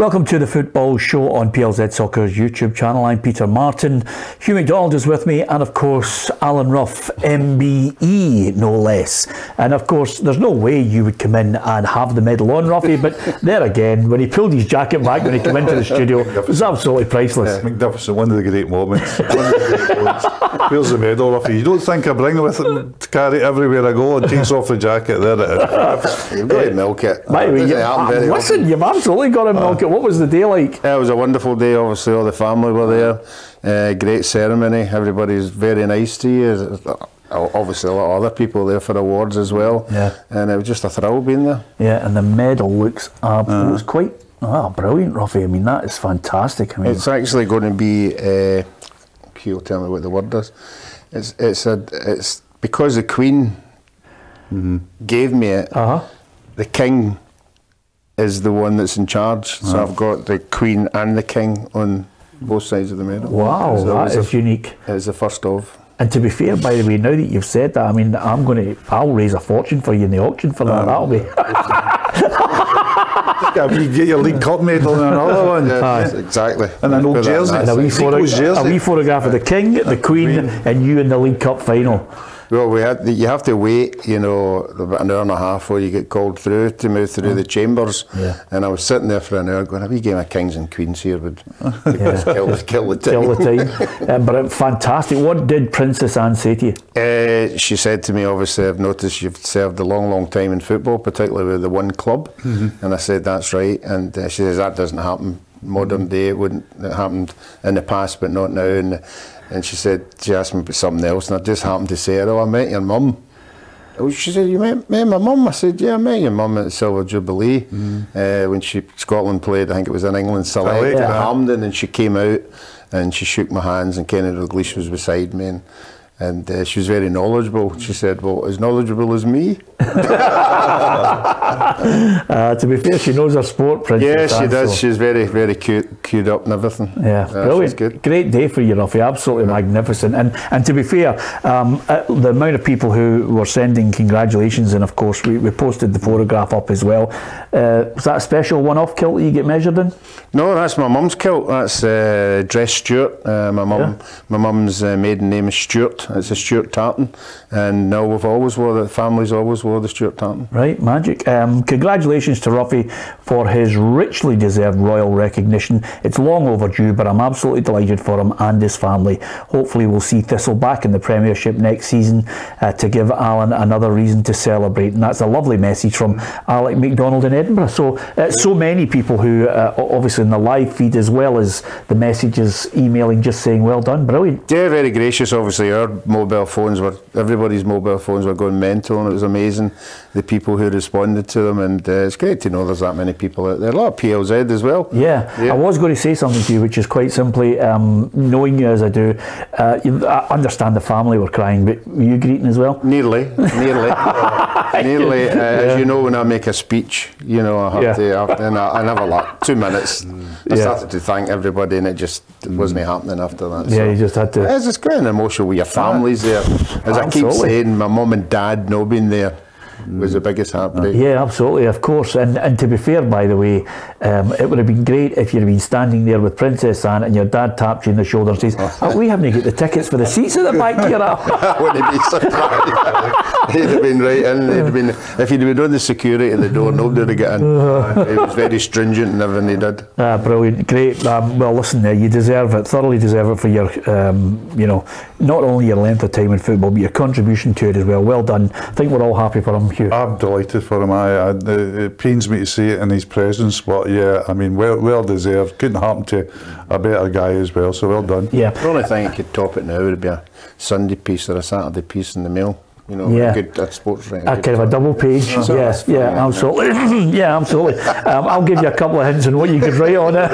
Welcome to the Football Show on PLZ Soccer's YouTube channel. I'm Peter Martin. Hugh McDonald is with me, and of course Alan Ruff, MBE, no less. And of course, there's no way you would come in and have the medal on, Ruffy, but there again, when he pulled his jacket back when he came into the studio, it was absolutely priceless. Yeah, magnificent, one of the great moments. Where's the medal, Ruffy? You don't think I bring it with it to carry it everywhere I go, and takes off the jacket, there it is. You've got to milk it. By the way, listen, you've absolutely got to milk it. What was the day like? It was a wonderful day. Obviously, all the family were there. Great ceremony. Everybody's very nice to you. Obviously, a lot of other people there for awards as well. Yeah. And it was just a thrill being there. Yeah, and the medal looks quite brilliant, Ruffy. I mean, that is fantastic. I mean, it's actually going to be. He'll tell me what the word is. It's because the Queen gave me it. The King is the one that's in charge, so I've got the Queen and the King on both sides of the medal. Wow, so that is unique. It's the first of. And to be fair, by the way, now that you've said that, I mean, I'll raise a fortune for you in the auction for that. That'll be. You get your League Cup medal and another one. Yeah, exactly. And an old jersey. And a wee photograph of the King, the Queen, and you in the League Cup final. Well, you have to wait, you know, about an hour and a half before you get called through to move through the chambers. Yeah. And I was sitting there for an hour going, a wee game of Kings and Queens here would kill the time. Kill the time. But fantastic. What did Princess Anne say to you? She said to me, obviously, I've noticed you've served a long, long time in football, particularly with the one club. And I said, that's right. And she says, that doesn't happen. Modern day, it happened in the past, but not now. And she said, she asked me about something else, and I just happened to say, oh, I met your mum. She said, you met my mum? I said, yeah, I met your mum at the Silver Jubilee when Scotland played, I think it was in England Select at Hampden, and she came out and she shook my hands, and Kenny Dalglish was beside me, and she was very knowledgeable. She said, well, as knowledgeable as me. To be fair, she knows her sport, Princess Anne. Yeah, she does. So. She's very, very queued up and everything. Yeah, brilliant. Good. Great day for you, Ruffy. Absolutely magnificent. And to be fair, the amount of people who were sending congratulations, and of course we posted the photograph up as well. Was that a special one-off kilt that you get measured in? No, that's my mum's kilt. That's Dress Stewart. My mum's maiden name is Stewart. It's a Stewart tartan, and now the family's always wore the Stewart tartan. Right, magic. Congratulations to Ruffy for his richly deserved royal recognition. It's long overdue, but I'm absolutely delighted for him and his family. Hopefully we'll see Thistle back in the Premiership next season to give Alan another reason to celebrate, and that's a lovely message from Alec McDonald in Edinburgh. So so many people who obviously in the live feed, as well as the messages emailing, just saying well done, brilliant. Yeah, very gracious. Obviously everybody's mobile phones were going mental, and it was amazing the people who responded to them, and it's great to know there's that many people out there. A lot of PLZ as well. Yeah. I was going to say something to you, which is quite simply, knowing you as I do, I understand the family were crying, but were you greeting as well? Nearly. As you know, when I make a speech, you know, I have to, and I never like 2 minutes. I started to thank everybody, and it just wasn't happening after that. Yeah, so you just had to. It's quite an emotional with your families there. As I keep saying, my mum and dad not being there was the biggest heartbreak. Yeah, absolutely, of course. And to be fair, by the way, it would have been great if you'd have been standing there with Princess Anne and your dad tapped you on the shoulder and says, we haven't got the tickets for the seats at the back here. I wouldn't be surprised. He'd have been right in. If he'd been on the security at the door, nobody would have got in. He was very stringent in everything he did. Brilliant, great. Well, listen, you deserve it, thoroughly deserve it for your, you know, not only your length of time in football, but your contribution to it as well. Well done. I think we're all happy for him. I'm delighted for him. It pains me to say it in his presence, but yeah, I mean, well deserved. Couldn't happen to a better guy as well, so well done. Yeah. The only thing that could top it now would be a Sunday piece or a Saturday piece in the Mail. You know, good sports writing. Kind of a double page. Absolutely. Yeah, absolutely. I'll give you a couple of hints on what you could write on it.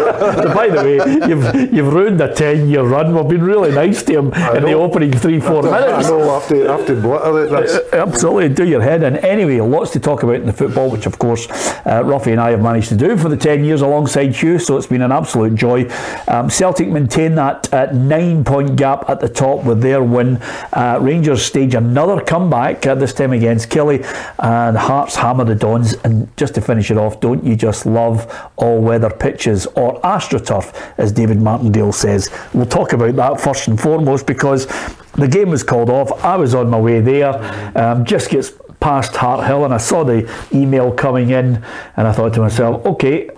By the way, you've ruined a 10-year run. We've been really nice to him in the opening 3-4 minutes. I know, I have to blitter it. Absolutely, do your head in. Anyway, lots to talk about in the football, which of course Ruffy and I have managed to do for the 10 years alongside Hugh, so it's been an absolute joy. Celtic maintain that 9-point gap at the top with their win. Rangers stage another comeback come back, this time against Killie, and Hearts hammer the Dons. And just to finish it off, don't you just love all-weather pitches, or AstroTurf, as David Martindale says? We'll talk about that first and foremost, because the game was called off. I was on my way there, just gets past Hart Hill, and I saw the email coming in, and I thought to myself, okay,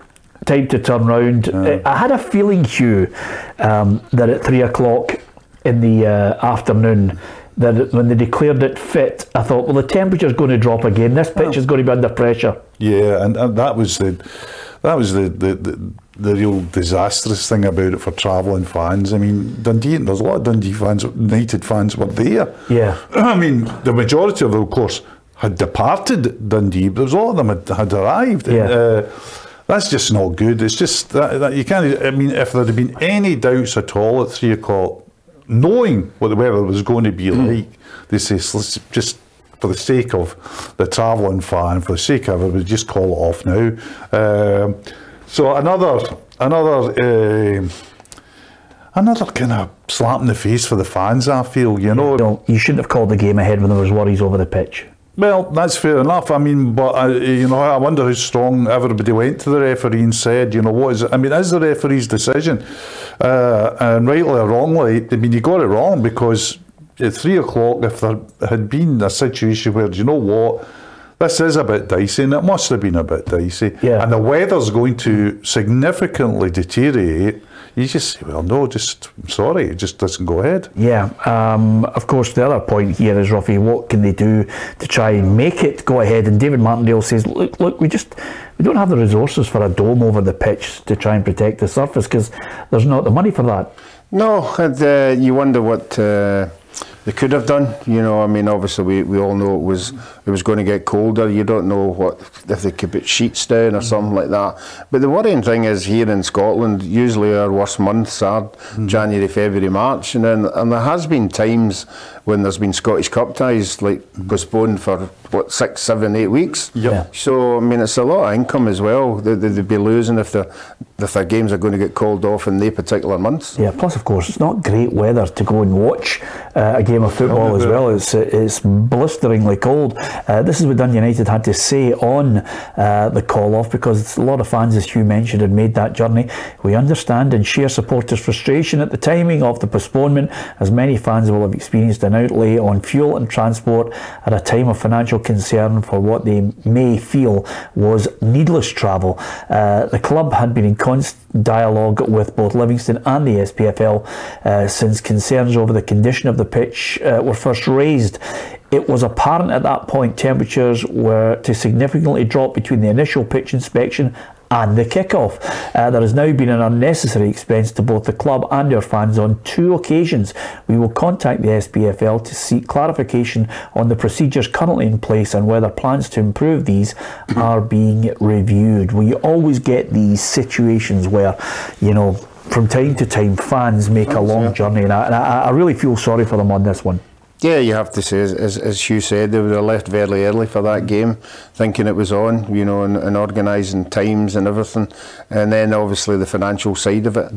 time to turn round. I had a feeling, Hugh, that at 3 o'clock in the afternoon, that when they declared it fit, I thought, well, the temperature's going to drop again. This pitch is going to be under pressure. Yeah, and that was the real disastrous thing about it for travelling fans. I mean, Dundee, there's a lot of Dundee fans, United fans were there. Yeah. I mean, the majority of them, of course, had departed Dundee, but a lot of them had arrived. Yeah. That's just not good. It's just that you can't. I mean, if there had been any doubts at all at 3 o'clock, knowing what the weather was going to be like, they say, let's just, for the sake of the travelling fan, for the sake of it, we'll just call it off now. So another kind of slap in the face for the fans, I feel, you know. No, you shouldn't have called the game ahead when there was worries over the pitch. Well, that's fair enough. I mean, but you know, I wonder how strong everybody went to the referee and said, you know, what is it? I mean, is the referee's decision, and rightly or wrongly, I mean, you got it wrong, because at 3 o'clock, if there had been a situation where, do you know what, this is a bit dicey, and it must have been a bit dicey, and the weather's going to significantly deteriorate, you just say, well, no, just, I'm sorry, it just doesn't go ahead. Yeah, of course, the other point here is, Ruffy, what can they do to try and make it go ahead? And David Martindale says, look, we don't have the resources for a dome over the pitch to try and protect the surface, because there's not the money for that. No, and you wonder what they could have done. You know, I mean, obviously we all know it was going to get colder. You don't know what if they could put sheets down or something like that. But the worrying thing is, here in Scotland, usually our worst months are January, February, March, and there has been times when there's been Scottish Cup ties like postponed for what, 6, 7, 8 weeks. Yeah. So I mean, it's a lot of income as well. They'd be losing if their games are going to get called off in their particular months. Yeah. Plus, of course, it's not great weather to go and watch a game of football as well. It's blisteringly cold. This is what Dundee United had to say on the call off, because a lot of fans, as Hugh mentioned, had made that journey. We understand and share supporters' frustration at the timing of the postponement, as many fans will have experienced an outlay on fuel and transport at a time of financial concern for what they may feel was needless travel. The club had been in constant dialogue with both Livingston and the SPFL since concerns over the condition of the pitch were first raised. It was apparent at that point temperatures were to significantly drop between the initial pitch inspection and the kick-off. There has now been an unnecessary expense to both the club and our fans on 2 occasions. We will contact the SPFL to seek clarification on the procedures currently in place and whether plans to improve these are being reviewed. We always get these situations where, you know, from time to time fans make a long journey, and I really feel sorry for them on this one. Yeah, you have to say, as Hugh said, they were left very early for that game, thinking it was on, you know, and organising times and everything. And then obviously the financial side of it,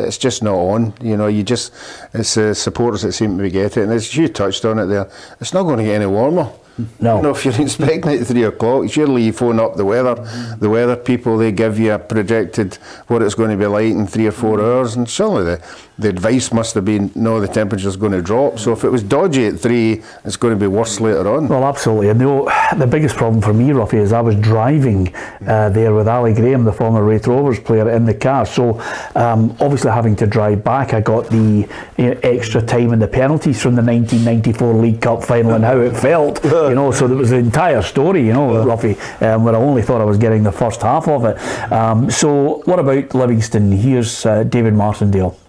it's just not on. You know, it's the supporters that seem to be getting it. And as Hugh touched on it there, it's not going to get any warmer. No. You know, if you're inspecting it at 3 o'clock, surely you phone up the weather people, they give you a projected what it's going to be like in 3 or 4 hours, and surely the advice must have been, no, the temperature's going to drop. So if it was dodgy at 3, it's going to be worse later on. Well, absolutely. And the biggest problem for me, Ruffy, is I was driving there with Ali Graham, the former Wraith Rovers player, in the car. So obviously having to drive back, I got the extra time and the penalties from the 1994 League Cup final and how it felt. You know, so there was the entire story, you know, Ruffy, where I only thought I was getting the first half of it. So what about Livingston? Here's David Martindale.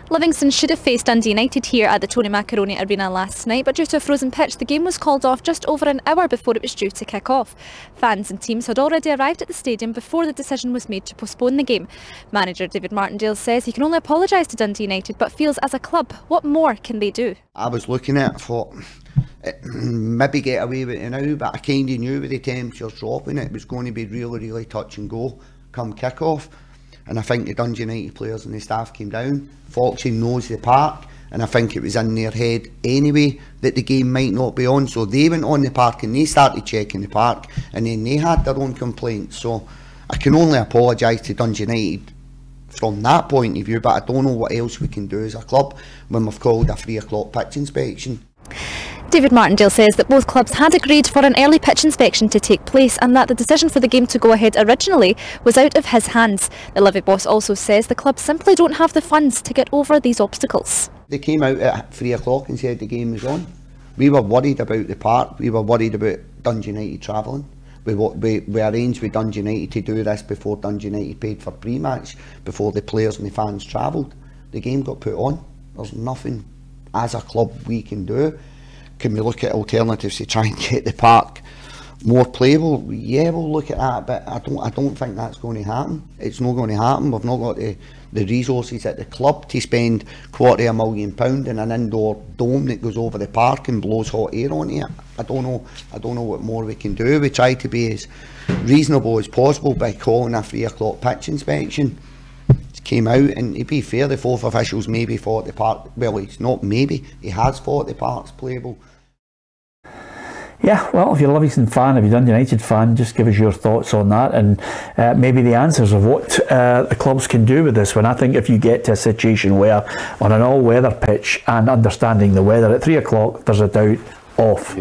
Livingston should have faced Dundee United here at the Tony Macaroni Arena last night, but due to a frozen pitch, the game was called off just over an hour before it was due to kick off. Fans and teams had already arrived at the stadium before the decision was made to postpone the game. Manager David Martindale says he can only apologise to Dundee United, but feels as a club, what more can they do? I was looking at it, I thought, maybe get away with it now, but I kind of knew with the temperatures dropping, it was going to be really, really touch and go come kick off. And I think the Dundee United players and the staff came down. Foxy knows the park, and I think it was in their head anyway that the game might not be on, so they went on the park and they started checking the park, and then they had their own complaints. So I can only apologise to Dundee United from that point of view, but I don't know what else we can do as a club when we've called a 3 o'clock pitch inspection. David Martindale says that both clubs had agreed for an early pitch inspection to take place and that the decision for the game to go ahead originally was out of his hands. The Livy boss also says the club simply don't have the funds to get over these obstacles. They came out at 3 o'clock and said the game was on. We were worried about the park, we were worried about Dundee United travelling. We arranged with Dundee United to do this before Dundee United paid for pre-match, before the players and the fans travelled. The game got put on. There's nothing as a club we can do. Can we look at alternatives to try and get the park more playable? Yeah, we'll look at that, but I don't think that's going to happen. It's not going to happen. We've not got the resources at the club to spend £250,000 in an indoor dome that goes over the park and blows hot air on it. I don't know what more we can do. We try to be as reasonable as possible by calling a 3 o'clock pitch inspection. It came out, and to be fair, the fourth officials maybe thought the park, well, it's not maybe, he has thought the park's playable. Yeah, well, if you're a Livingston fan, if you're a Dundee United fan, just give us your thoughts on that, and maybe the answers of what the clubs can do with this one. I think if you get to a situation where on an all-weather pitch and understanding the weather at 3 o'clock, there's a doubt off.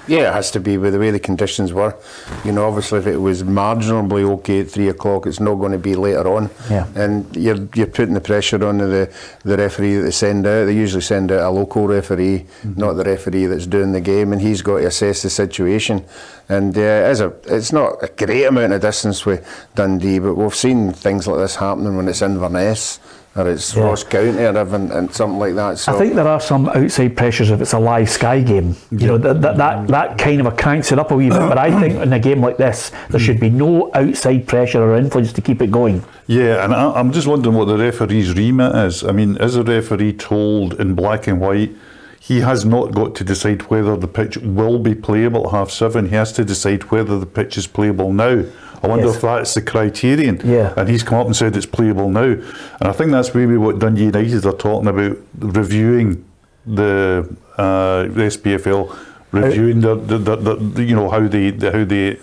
Yeah, it has to be with the way the conditions were. You know, obviously if it was marginally okay at 3 o'clock, it's not going to be later on. Yeah. And you're putting the pressure on the referee that they send out. They usually send out a local referee, not the referee that's doing the game, and he's got to assess the situation. And it's not a great amount of distance with Dundee, but we've seen things like this happening when it's Inverness, or it's Ross County or and something like that. So I think there are some outside pressures if it's a live Sky game. You know, that kind of cranks it up a wee bit. But I think in a game like this, there should be no outside pressure or influence to keep it going. Yeah, and I'm just wondering what the referee's remit is. I mean, is the referee told in black and white he has not got to decide whether the pitch will be playable at 7:30. He has to decide whether the pitch is playable now. I wonder if that's the criterion. Yeah. And he's come up and said it's playable now. And I think that's maybe what Dundee United are talking about, reviewing the SPFL, reviewing the you know how they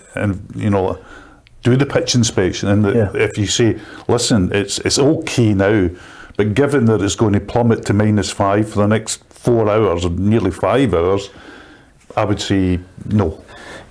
you know do the pitch inspection. And if you say, listen, it's okay now, but given that it's going to plummet to -5 for the next 4 hours or nearly 5 hours, I would say no.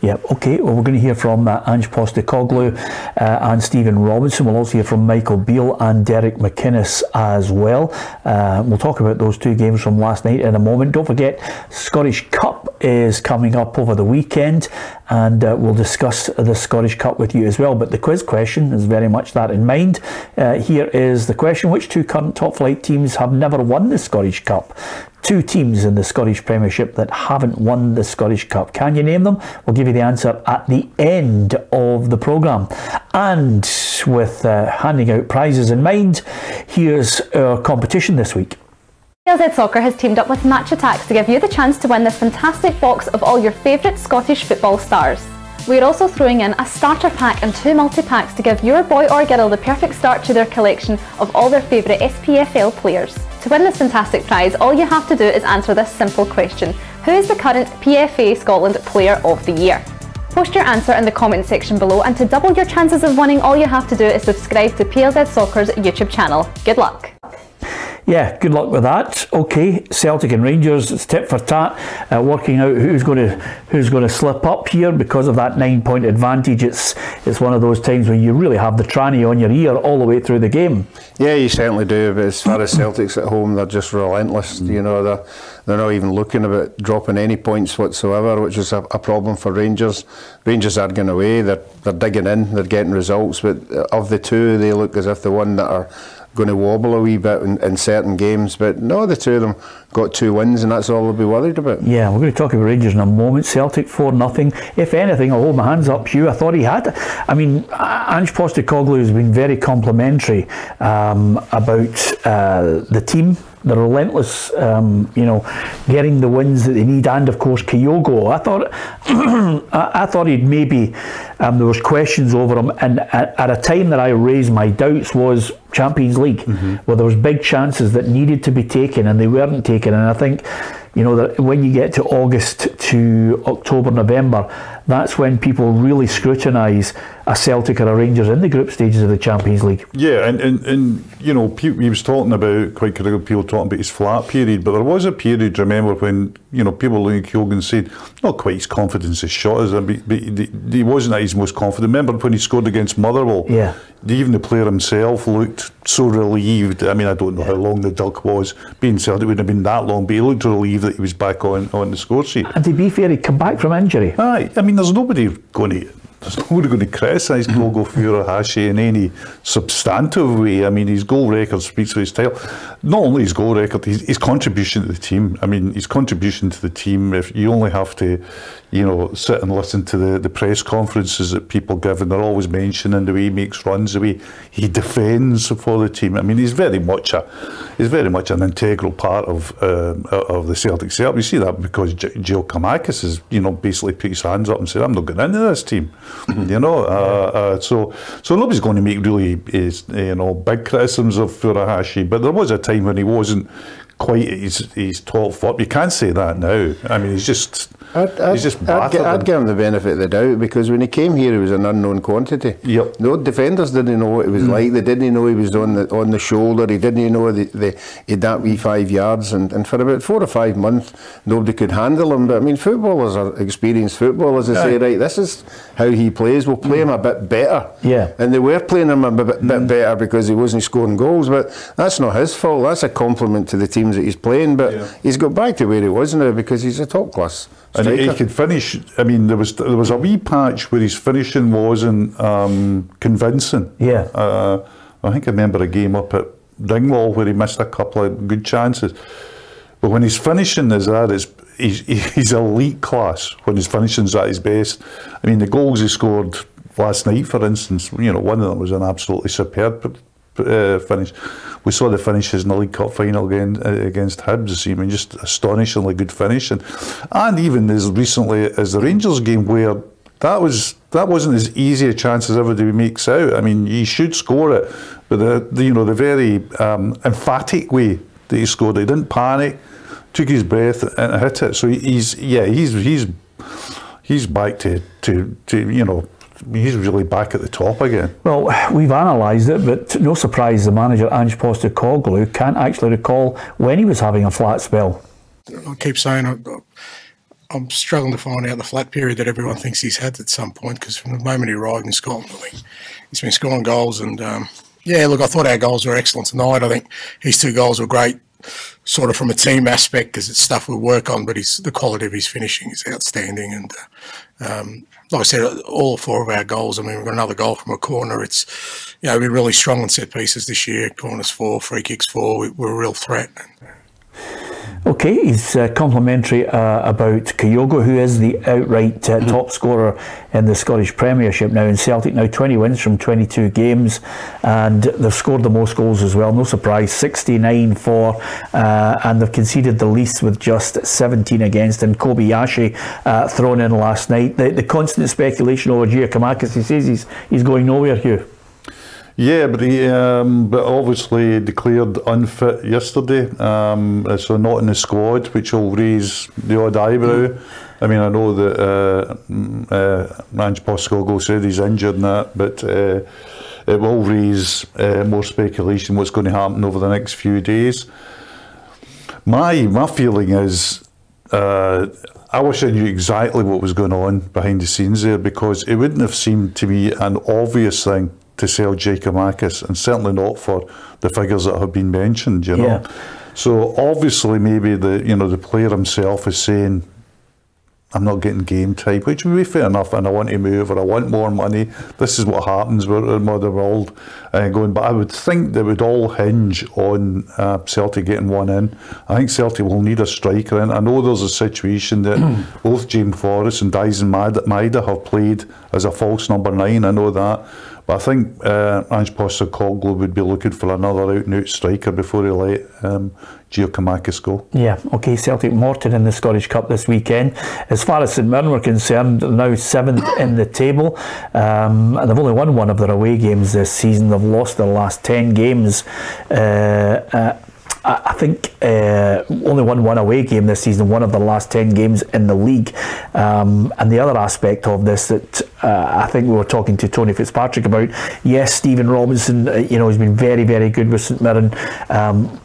Yeah, okay, well, we're going to hear from Ange Postecoglou and Stephen Robinson. We'll also hear from Michael Beale and Derek McInnes as well. We'll talk about those two games from last night in a moment. Don't forget, Scottish Cup is coming up over the weekend, and we'll discuss the Scottish Cup with you as well. But the quiz question is very much that in mind. Here is the question: which two current top flight teams have never won the Scottish Cup? Two teams in the Scottish Premiership that haven't won the Scottish Cup. Can you name them? We'll give you the answer at the end of the programme. And with handing out prizes in mind, here's our competition this week. PLZ Soccer has teamed up with Match Attacks to give you the chance to win this fantastic box of all your favourite Scottish football stars. We're also throwing in a starter pack and 2 multi-packs to give your boy or girl the perfect start to their collection of all their favourite SPFL players. To win this fantastic prize, all you have to do is answer this simple question: who is the current PFA Scotland Player of the Year? Post your answer in the comment section below, and to double your chances of winning, all you have to do is subscribe to PLZ Soccer's YouTube channel. Good luck! Yeah, good luck with that. Okay, Celtic and Rangers, it's tit for tat, working out who's going to slip up here because of that 9-point advantage. It's one of those times when you really have the tranny on your ear all the way through the game. Yeah, you certainly do. But as far as Celtic's at home, they're just relentless. You know, they're not even looking about dropping any points whatsoever, which is a problem for Rangers. Rangers are going away. They're digging in. They're getting results. But of the two, they look as if the one that are going to wobble a wee bit in certain games, but no, the two of them got 2 wins, and that's all they'll be worried about. Yeah, we're going to talk about Rangers in a moment. Celtic 4-0. If anything, I'll hold my hands up, Hugh. I thought he had. I mean, Ange Postecoglou has been very complimentary about the team. the relentless, getting the wins that they need, and of course Kyogo. I thought he'd maybe there was questions over him, and at a time that I raised my doubts was Champions League, where there was big chances that needed to be taken and they weren't taken. And I think, that when you get to August to October, November, that's when people really scrutinise a Celtic or a Rangers in the group stages of the Champions League. Yeah, and he was talking about, quite critical people talking about his flat period, but there was a period, remember, when people looking at Kyogo said not quite his confidence as shot as him, but he wasn't at his most confident. Remember when he scored against Motherwell? Yeah. Even the player himself looked so relieved. I mean, I don't know how long the duck was. Being Celtic, it wouldn't have been that long, but he looked relieved that he was back on the score sheet. And to be fair, he'd come back from injury. Aye, I mean, there's nobody going to criticise Kyogo Furuhashi in any substantive way. I mean, his goal record speaks for his style. Not only his goal record, his contribution to the team. I mean, his contribution to the team, if you only have to, sit and listen to the press conferences that people give, and they're always mentioning the way he makes runs, the way he defends for the team. I mean, he's very much an integral part of the Celtic setup. You see that because Gio Kamakis has, basically put his hands up and said, I'm not going into this team. So nobody's going to make really big criticisms of Furuhashi, but there was a time when he wasn't quite at his top form. You can't say that now. I mean, he's just battered. I'd give him the benefit of the doubt, because when he came here, he was an unknown quantity. Yep. No defenders didn't know what it was like. They didn't know he was on the shoulder. He didn't know he had that wee 5 yards. And for about 4 or 5 months, nobody could handle him. But I mean, footballers are experienced footballers. They say, right, this is how he plays. We'll play him a bit better. Yeah. And they were playing him a bit better because he wasn't scoring goals. But that's not his fault. That's a compliment to the teams that he's playing. But he's got back to where he was now because he's a top class striker. And he could finish. I mean, there was a wee patch where his finishing wasn't convincing. Yeah. I think I remember a game up at Dingwall where he missed a couple of good chances. But when his finishing is at he's elite class when his finishing's at his best. I mean, the goals he scored last night, for instance, one of them was an absolutely superb finish. We saw the finishes in the League Cup final against Hibs. I mean, just astonishingly good finish, and even as recently as the Rangers game, where that wasn't as easy a chance as everybody makes out. I mean, he should score it, but the very emphatic way that he scored it, he didn't panic, took his breath and hit it. So he's back to he's really back at the top again. Well, we've analysed it, but no surprise the manager, Ange Postecoglou, can't actually recall when he was having a flat spell. I keep saying I'm struggling to find out the flat period that everyone thinks he's had at some point, because from the moment he arrived in Scotland, he's been scoring goals. And look, I thought our goals were excellent tonight. I think his 2 goals were great, sort of from a team aspect, because it's stuff we work on, but the quality of his finishing is outstanding. And like I said, all 4 of our goals, I mean, we've got another goal from a corner. It's, we're really strong on set pieces this year. Corners 4, free kicks 4. We're a real threat. Okay, he's complimentary about Kyogo, who is the outright top scorer in the Scottish Premiership now. In Celtic now 20 wins from 22 games, and they've scored the most goals as well. No surprise, 69 for, and they've conceded the least with just 17 against. And Kobayashi thrown in last night. The constant speculation over Gio Kamakis, he says he's going nowhere, Hugh. Yeah, but he obviously declared unfit yesterday, so not in the squad, which will raise the odd eyebrow. I mean, I know that Ange Postecoglou said he's injured and that, but it will raise more speculation what's going to happen over the next few days. My feeling is, I wish I knew exactly what was going on behind the scenes there, because it wouldn't have seemed to me an obvious thing to sell Giakoumakis, and certainly not for the figures that have been mentioned, Yeah. So obviously maybe the player himself is saying, I'm not getting game time, which would be fair enough, and I want to move, or I want more money. This is what happens in the modern world going. But I would think that would all hinge on Celtic getting one in. I think Celtic will need a striker in. I know there's a situation that both James Forrest and Dyson Maeda have played as a false number 9, I know that. But I think Ange Postecoglou would be looking for another out-and-out striker before he let Gio Kamakis go. Yeah, okay, Celtic Morton in the Scottish Cup this weekend. As far as St Mirren were concerned, they're now 7th in the table. And they've only won one of their away games this season. They've lost their last 10 games. I think only won one away game this season, one of the last 10 games in the league. And the other aspect of this that I think we were talking to Tony Fitzpatrick about, yes, Stephen Robinson, he's been very, very good with St Mirren,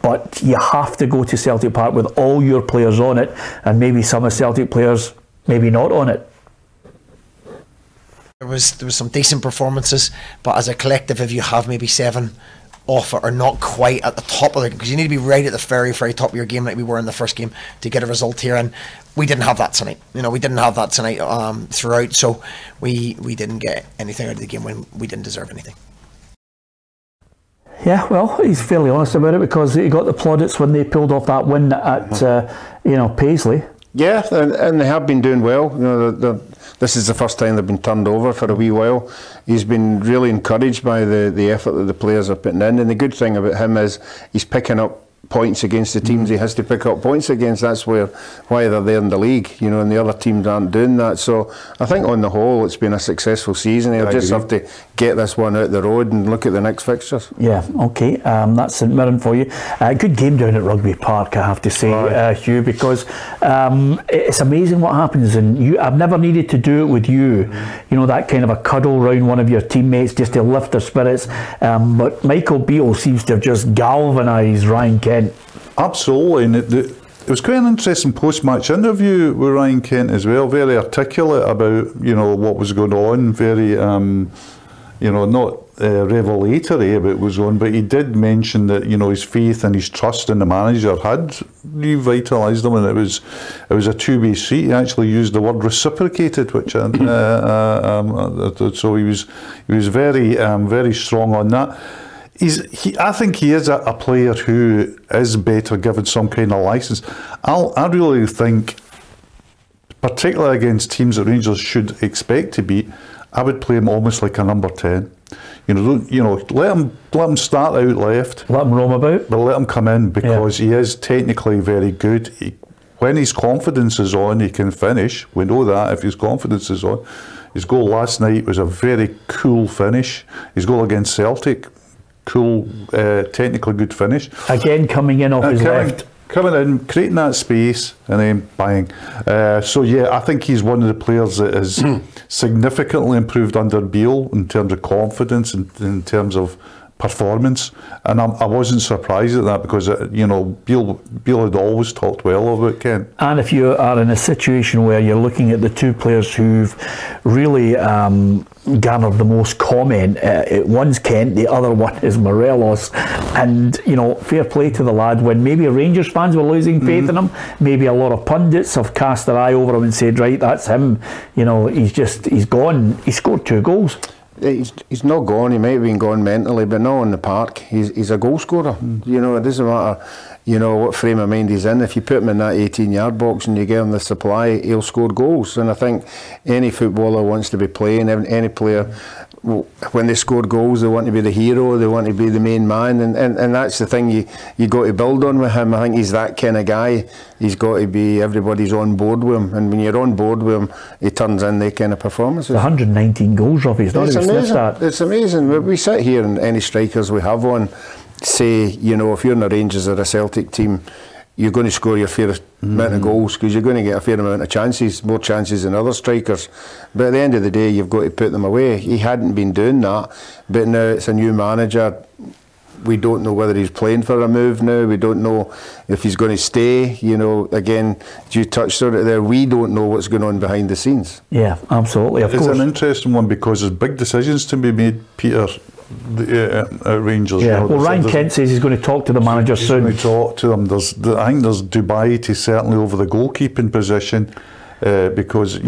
but you have to go to Celtic Park with all your players on it, and maybe some of Celtic players maybe not on it. There was some decent performances, but as a collective, if you have maybe 7 off it or not quite at the top of it, because you need to be right at the very, very top of your game like we were in the first game to get a result here, and we didn't have that tonight. We didn't have that tonight throughout, so we didn't get anything out of the game when we didn't deserve anything. Yeah, well, he's fairly honest about it, because he got the plaudits when they pulled off that win at Paisley. Yeah, and they have been doing well. This is the first time they've been turned over for a wee while. He's been really encouraged by the effort that the players are putting in, and the good thing about him is he's picking up points against the teams he has to pick up points against. That's why they're there in the league, and the other teams aren't doing that. So I think on the whole it's been a successful season. He'll just have to get this one out the road and look at the next fixtures. Yeah, okay, that's St Mirren for you. Good game down at Rugby Park, I have to say, Hugh, because it's amazing what happens, and I've never needed to do it with you, that kind of a cuddle round one of your teammates just to lift their spirits, but Michael Beale seems to have just galvanised Ryan Kent. Absolutely, and it was quite an interesting post-match interview with Ryan Kent as well. Very articulate about what was going on. Very not revelatory about what was going on, but he did mention that his faith and his trust in the manager had revitalised him, and it was a two-way street. He actually used the word reciprocated, which so he was very strong on that. I think he is a player who is better given some kind of licence. I really think, particularly against teams that Rangers should expect to beat, I would play him almost like a number 10. Let him start out left. Let him roam about. But let him come in, because he is technically very good. When his confidence is on, he can finish. We know that if his confidence is on. His goal last night was a very cool finish. His goal against Celtic, cool, technically good finish. Again, coming in off his left. Coming in, creating that space, and then bang. So yeah, I think he's one of the players that has significantly improved under Beale in terms of confidence and in terms of performance, and I wasn't surprised at that, because Beale had always talked well about Kent. And if you are in a situation where you're looking at the two players who've really garnered the most comment, one's Kent, the other one is Morelos, and fair play to the lad. When maybe Rangers fans were losing faith in him, maybe a lot of pundits have cast their eye over him and said, right, that's him, he's gone. He scored 2 goals. He's not gone. He might have been gone mentally, but not on the park. He's a goal scorer. It doesn't matter what frame of mind he's in. If you put him in that 18-yard box and you give him the supply, he'll score goals. And I think any footballer wants to be playing. Any player, when they score goals, they want to be the hero, they want to be the main man, and that's the thing you got to build on with him. I think he's that kind of guy. He's got to be, everybody's on board with him, and when you're on board with him, he turns in the kind of performances. 119 goals, Robbie. It's amazing. It's amazing. We sit here, and any strikers we have on say, if you're in the Rangers or a Celtic team, you're going to score your fair amount of goals, because you're going to get a fair amount of chances, more chances than other strikers. But at the end of the day, you've got to put them away. He hadn't been doing that, but now it's a new manager. We don't know whether he's playing for a move now. We don't know if he's going to stay. Again, you touched on it there. We don't know what's going on behind the scenes. Yeah, absolutely. Of course. It's an interesting one, because there's big decisions to be made, Peter, at Rangers. Yeah. Well, Ryan Kent says he's going to talk to the manager soon. He's going to talk to them. I think there's Dubai to certainly over the goalkeeping position, because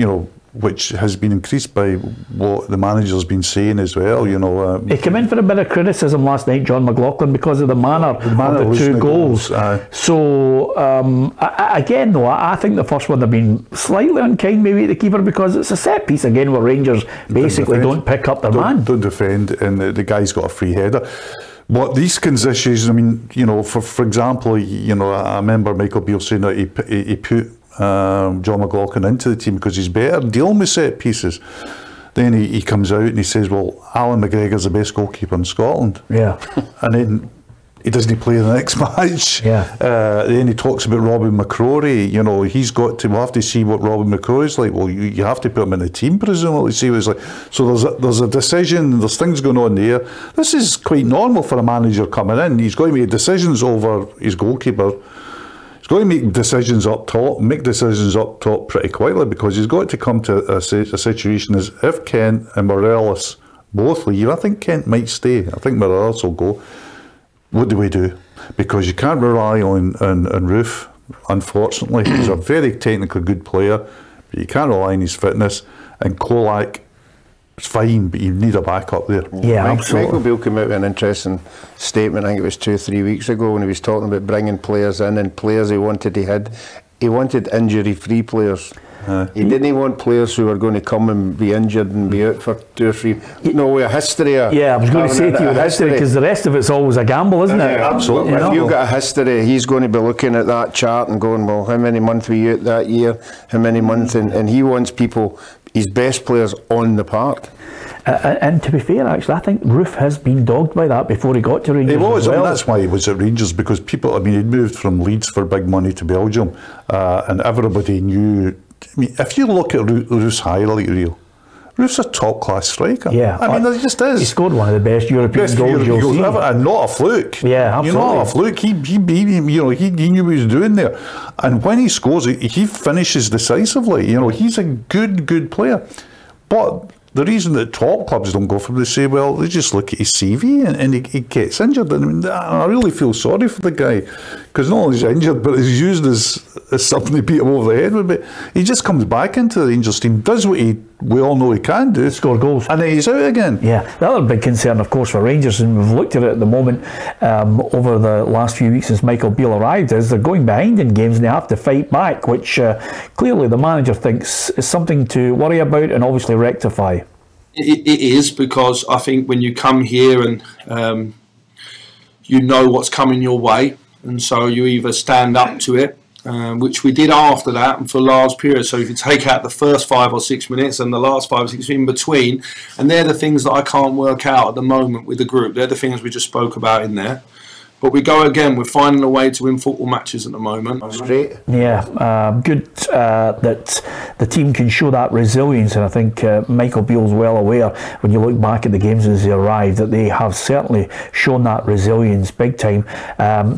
which has been increased by what the manager's been saying as well. You know, he came in for a bit of criticism last night, John McLaughlin, because of the manner of the two goals. So again, though, I think the first one they've been slightly unkind maybe to the keeper, because it's a set piece again where Rangers basically don't pick up their man. Don't defend, and the guy's got a free header. What these kinds of issues, I mean, you know, for example, you know, I remember Michael Beale saying that he put John McLaughlin into the team because he's better dealing with set pieces. Then he comes out and he says, well, Alan McGregor's the best goalkeeper in Scotland. Yeah. And then he doesn't play the next match. Yeah. Then he talks about Robin McCrory. You know, we'll have to see what Robin McCrory's like. Well, you have to put him in the team, presumably, see what he's like. So there's a decision, there's things going on there. This is quite normal for a manager coming in. He's going to make decisions over his goalkeeper. He's going to make decisions up top pretty quickly, because he's got to come to a situation as if Kent and Morelos both leave. I think Kent might stay. I think Morelos will go. What do we do? Because you can't rely on Roof, unfortunately. He's a very technically good player, but you can't rely on his fitness. And Kolak is fine, but you need a backup there. Yeah, absolutely. Michael Beale came out with an interesting statement, I think it was 2 or 3 weeks ago, when he was talking about bringing players in and players he wanted he wanted injury-free players. He didn't want players who were going to come and be injured and be out for 2 or 3. No, a history. Yeah, I was going to say to you, history, because the rest of it's always a gamble, isn't it? Absolutely. If you've got a history, he's going to be looking at that chart and going, well, how many months were you out that year? How many months? And he wants people, his best players, on the park. And to be fair, actually, I think Roof has been dogged by that before he got to Rangers. He was, well. I mean, that's why he was at Rangers, because people, I mean, he'd moved from Leeds for big money to Belgium, and everybody knew. I mean, if you look at Roof's highlight reel, Roof's a top-class striker. Yeah, I mean, there just is. He scored one of the best European goals you'll see. Ever, and not a fluke. Yeah, absolutely. You're not a fluke. He you know, he knew what he was doing there. And when he scores, he finishes decisively. You know, he's a good player. But the reason that top clubs don't go for him, they say, well, they just look at his CV and he gets injured. And I mean, I really feel sorry for the guy, because not only is he injured, but he's used as something to beat him over the head with. But he just comes back into the Rangers team, does what we all know he can do, score goals, and then he's out again. Yeah, the other big concern, of course, for Rangers, and we've looked at it at the moment over the last few weeks since Michael Beale arrived, is they're going behind in games and they have to fight back, which clearly the manager thinks is something to worry about and obviously rectify. It is, because I think when you come here and you know what's coming your way, and so you either stand up to it, which we did after that and for a large period. So if you take out the first 5 or 6 minutes and the last 5 or 6 in between, and they're the things that I can't work out at the moment with the group. They're the things we just spoke about in there. But we go again, we're finding a way to win football matches at the moment. Straight. Yeah, good that the team can show that resilience, and I think Michael Beale's well aware, when you look back at the games as they arrived, that they have certainly shown that resilience big time.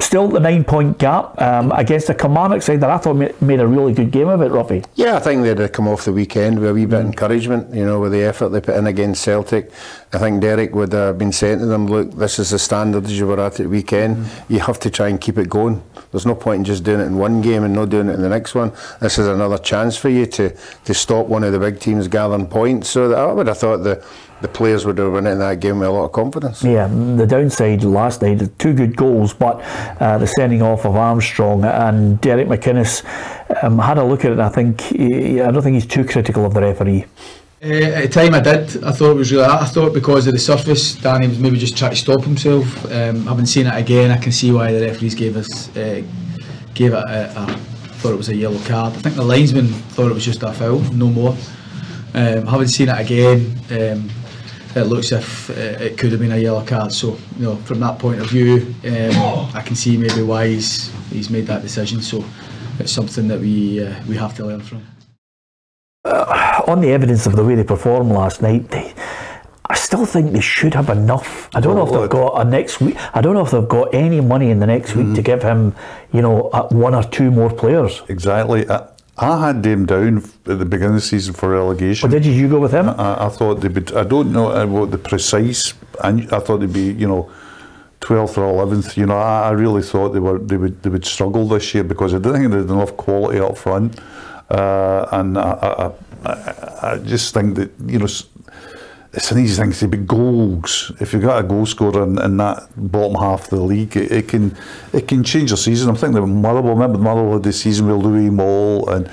Still the 9-point gap against a Kilmarnock side that I thought made a really good game of it, Ruffy. Yeah, I think they'd come off the weekend with a wee bit of encouragement, you know, with the effort they put in against Celtic. I think Derek would have been saying to them, look, this is the standard as you were at the weekend. You have to try and keep it going. There's no point in just doing it in one game and not doing it in the next one. This is another chance for you to stop one of the big teams gathering points. So I would have thought the players would have won in that game with a lot of confidence. Yeah, the downside last night, 2 good goals, but the sending off of Armstrong, and Derek McInnes had a look at it, and I don't think he's too critical of the referee. At the time I did. I thought it was really. I thought because of the surface, Danny was maybe just trying to stop himself. Having seen it again, I can see why the referees gave it. Thought it was a yellow card. I think the linesman thought it was just a foul, no more. Having seen it again, it looks as if it could have been a yellow card. So, you know, from that point of view, I can see maybe why he's made that decision. So, it's something that we have to learn from. On the evidence of the way they performed last night, I still think they should have enough. I don't know if they've got a next week. I don't know if they've got any money in the next week to give him, you know, 1 or 2 more players. Exactly. I had them down at the beginning of the season for relegation. Oh, did you go with him? I thought they would. I don't know what the precise. I thought they'd be, you know, 12th or 11th. You know, I really thought they would struggle this year, because I didn't think they had enough quality up front. And I just think that, you know, it's an easy thing to say, but goals, if you've got a goal scorer in that bottom half of the league, it can change your season. I'm thinking of Motherwell. Remember Motherwell had the season with Louis Moll, and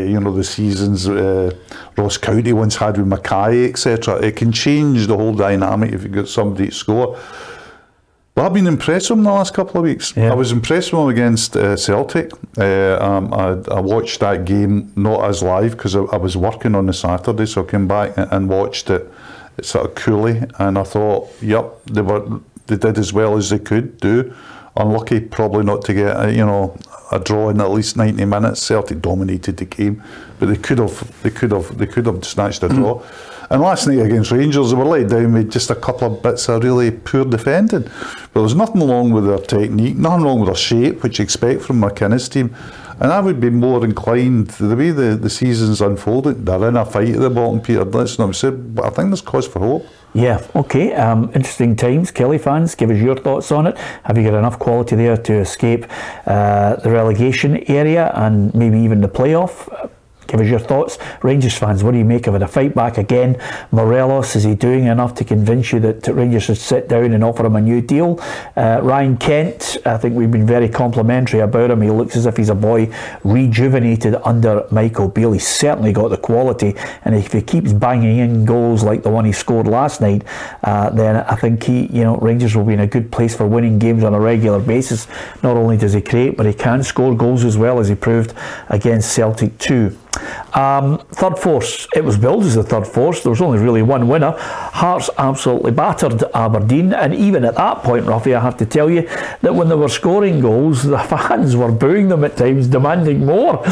you know, the seasons Ross County once had with Mackay, etc. It can change the whole dynamic if you've got somebody to score. Well, I've been impressed with him the last couple of weeks. I was impressed with him against Celtic. I watched that game not as live because I was working on the Saturday, so I came back and watched it sort of coolly, and I thought, yep, they did as well as they could do. Unlucky probably not to get a draw in at least 90 minutes. Celtic dominated the game, but they could have snatched a draw. And last night against Rangers, they were let down with just a couple of bits of really poor defending. But there's nothing wrong with their technique, nothing wrong with their shape, which you expect from McInnes' team. And I would be more inclined, the way the season's unfolded, they're in a fight at the bottom, Peter. That's not said, but I think there's cause for hope. Yeah, okay. Interesting times. Kelly fans, give us your thoughts on it. Have you got enough quality there to escape the relegation area and maybe even the playoff? Give us your thoughts. Rangers fans, what do you make of it? A fight back again. Morelos, is he doing enough to convince you that Rangers should sit down and offer him a new deal? Ryan Kent, I think we've been very complimentary about him. He looks as if he's a boy rejuvenated under Michael Beale. He's certainly got the quality, and if he keeps banging in goals like the one he scored last night, then I think Rangers will be in a good place for winning games on a regular basis. Not only does he create, but he can score goals as well, as he proved against Celtic too. Third force, it was billed as the third force. There was only really one winner. Hearts absolutely battered Aberdeen, and even at that point, Ruffy, I have to tell you that when they were scoring goals, the fans were booing them at times, demanding more,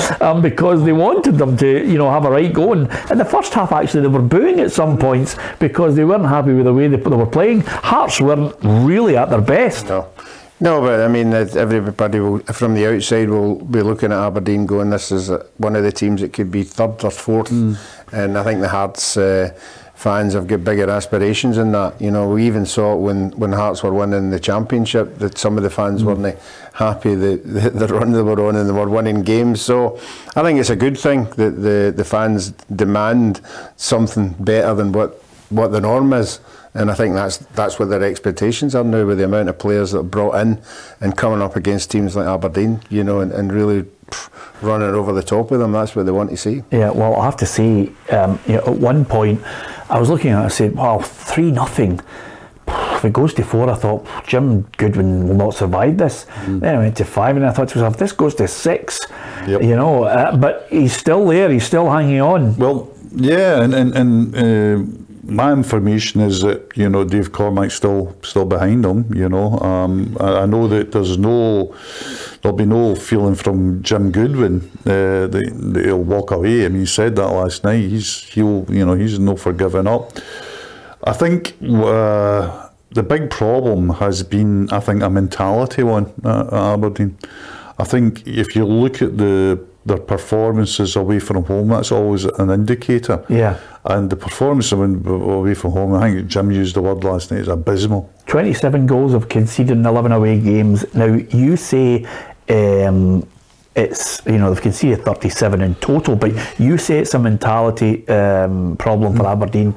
because they wanted them to have a right go. And in the first half, actually, they were booing at some points because they weren't happy with the way they were playing. Hearts weren't really at their best. No, but I mean, everybody from the outside will be looking at Aberdeen going, this is one of the teams that could be third or fourth. And I think the Hearts fans have got bigger aspirations in that. We even saw it when Hearts were winning the championship, that some of the fans weren't happy the run they were on, and they were winning games. So I think it's a good thing that the fans demand something better than what the norm is. And I think that's what their expectations are now, with the amount of players that are brought in and coming up against teams like Aberdeen, and really running over the top of them. That's what they want to see. Yeah, well, I have to say, at one point, I was looking at it, I said, wow, 3-0. If it goes to 4, I thought, Jim Goodwin will not survive this. Then I went to 5, and I thought to myself, this goes to 6. But he's still there, he's still hanging on. Well, yeah, and my information is that Dave Cormack's still behind him. I know that there'll be no feeling from Jim Goodwin that he'll walk away. I mean, he said that last night. He's no for giving up. I think the big problem has been, I think, a mentality one at Aberdeen. I think if you look at their performances away from home, that's always an indicator. Yeah. And the performance away from home, I think Jim used the word last night, is abysmal. 27 goals have conceded in 11 away games. Now, you say it's, they've conceded 37 in total, but you say it's a mentality problem for Aberdeen.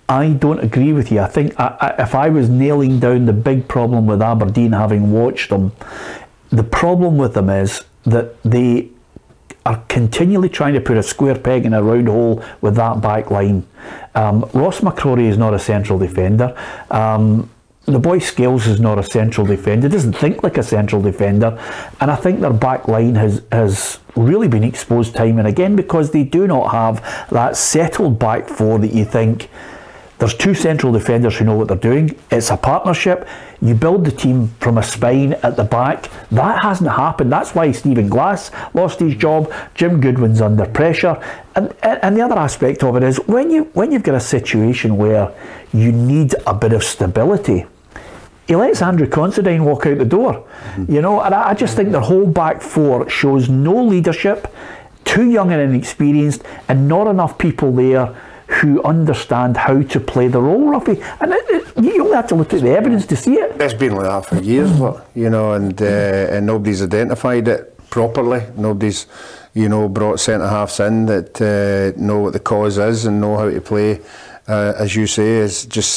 I don't agree with you. I think if I was nailing down the big problem with Aberdeen, having watched them, the problem with them is that they are continually trying to put a square peg in a round hole with that back line. Ross McCrory is not a central defender. The boy Scales is not a central defender. Doesn't think like a central defender. And I think their back line has really been exposed time and again, because they do not have that settled back four that you think, there's two central defenders who know what they're doing. It's a partnership. You build the team from a spine at the back. That hasn't happened. That's why Stephen Glass lost his job. Jim Goodwin's under pressure. And the other aspect of it is when you've got a situation where you need a bit of stability, he lets Andrew Considine walk out the door. And I just think their whole back four shows no leadership, too young and inexperienced, and not enough people there who understand how to play the role, Ruffy. And you only have to look at the evidence to see it. It's been like that for years, and nobody's identified it properly. Nobody's, you know, brought centre halves in that know what the cause is and know how to play. As you say, is just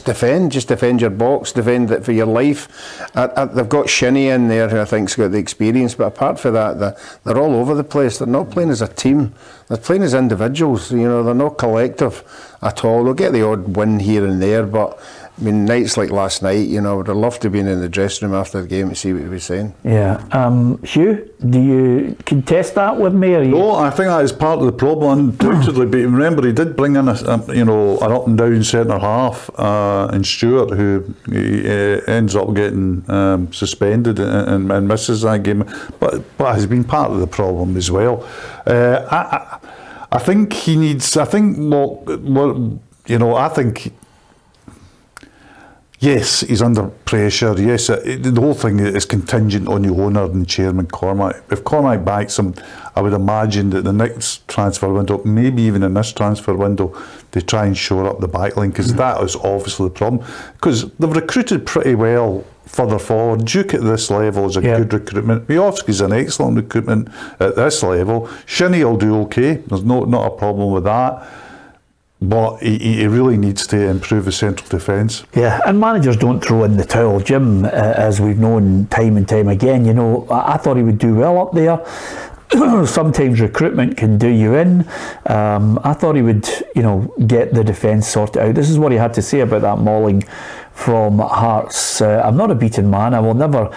defend your box, defend it for your life. They've got Shinnie in there, who I think's got the experience, but apart from that, they're all over the place. They're not playing as a team. They're playing as individuals. You know, they're not collective at all. They'll get the odd win here and there, but I mean, nights like last night, you know, I would have loved to be in the dressing room after the game to see what he was saying. Yeah. Hugh, do you contest that with me? Or no, I think that is part of the problem, undoubtedly. But remember, he did bring in an up and down centre half in Stewart, who ends up getting suspended and misses that game. But has been part of the problem as well. I think he needs. I think I think. Yes, he's under pressure. Yes, the whole thing is contingent on the owner and chairman Cormac. If Cormac backs him, I would imagine that the next transfer window, maybe even in this transfer window, they try and shore up the back line, because that is obviously the problem. Because they've recruited pretty well further forward. Duke at this level is a good recruitment. Miovski's an excellent recruitment at this level. Shinnie will do okay. There's not a problem with that. But he really needs to improve his central defence. Yeah, and managers don't throw in the towel. Jim, as we've known time and time again, you know, I thought he would do well up there. Sometimes recruitment can do you in. I thought he would, you know, get the defence sorted out. This is what he had to say about that mauling from Hearts. I'm not a beaten man. I will never